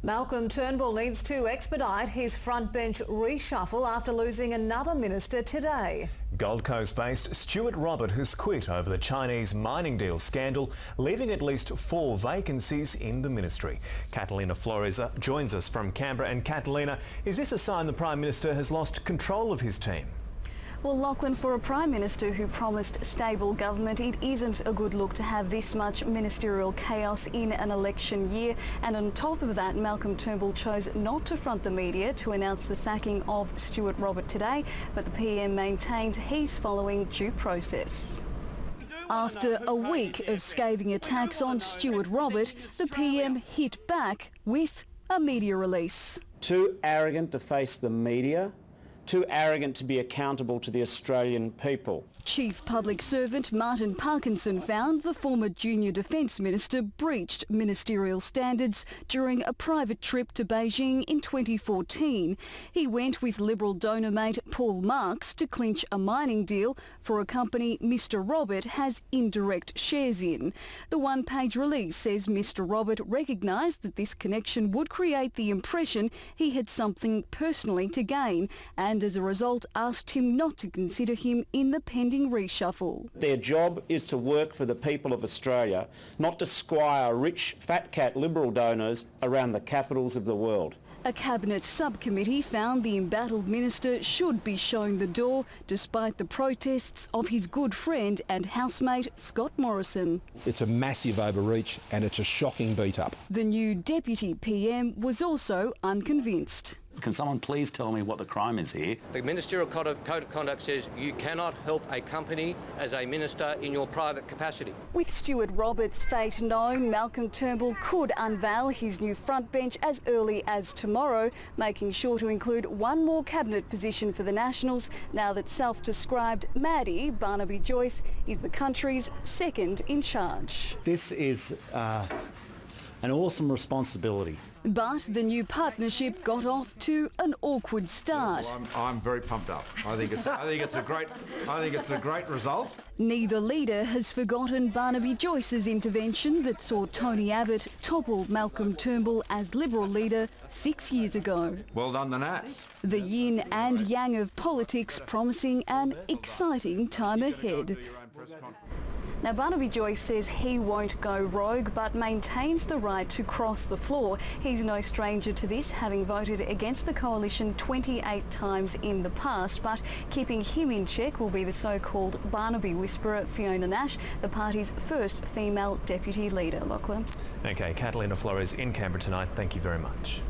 Malcolm Turnbull needs to expedite his frontbench reshuffle after losing another minister today. Gold Coast-based Stuart has quit over the Chinese mining deal scandal, leaving at least 4 vacancies in the ministry. Catalina Flores joins us from Canberra. And Catalina, is this a sign the Prime Minister has lost control of his team? Well, Lachlan, for a Prime Minister who promised stable government, it isn't a good look to have this much ministerial chaos in an election year. And on top of that, Malcolm Turnbull chose not to front the media to announce the sacking of Stuart today, but the PM maintains he's following due process. After a week of scathing attacks on Stuart, the PM hit back with a media release. Too arrogant to face the media, too arrogant to be accountable to the Australian people. Chief Public Servant Martin Parkinson found the former Junior Defence Minister breached ministerial standards during a private trip to Beijing in 2014. He went with Liberal donor mate Paul Marks to clinch a mining deal for a company Mr Robert has indirect shares in. The one-page release says Mr Robert recognised that this connection would create the impression he had something personally to gain, and as a result asked him not to consider him in the pending reshuffle. Their job is to work for the people of Australia, not to squire rich fat cat Liberal donors around the capitals of the world. A Cabinet subcommittee found the embattled minister should be shown the door, despite the protests of his good friend and housemate Scott Morrison. It's a massive overreach and it's a shocking beat-up. The new Deputy PM was also unconvinced. Can someone please tell me what the crime is here? The Ministerial Code of Conduct says you cannot help a company as a minister in your private capacity. With Stuart Roberts' fate known, Malcolm Turnbull could unveil his new frontbench as early as tomorrow, making sure to include one more cabinet position for the Nationals now that self-described Maddie, Barnaby Joyce, is the country's second in charge. This is an awesome responsibility. But the new partnership got off to an awkward start. Well, I'm very pumped up. I think it's a great result. Neither leader has forgotten Barnaby Joyce's intervention that saw Tony Abbott topple Malcolm Turnbull as Liberal leader 6 years ago. Well done, the Nats. The yin and yang of politics promising an exciting time ahead. Now, Barnaby Joyce says he won't go rogue but maintains the right to cross the floor. He's no stranger to this, having voted against the coalition 28 times in the past, but keeping him in check will be the so-called Barnaby whisperer Fiona Nash, the party's first female deputy leader. Lachlan. OK, Catalina Flores in Canberra tonight. Thank you very much.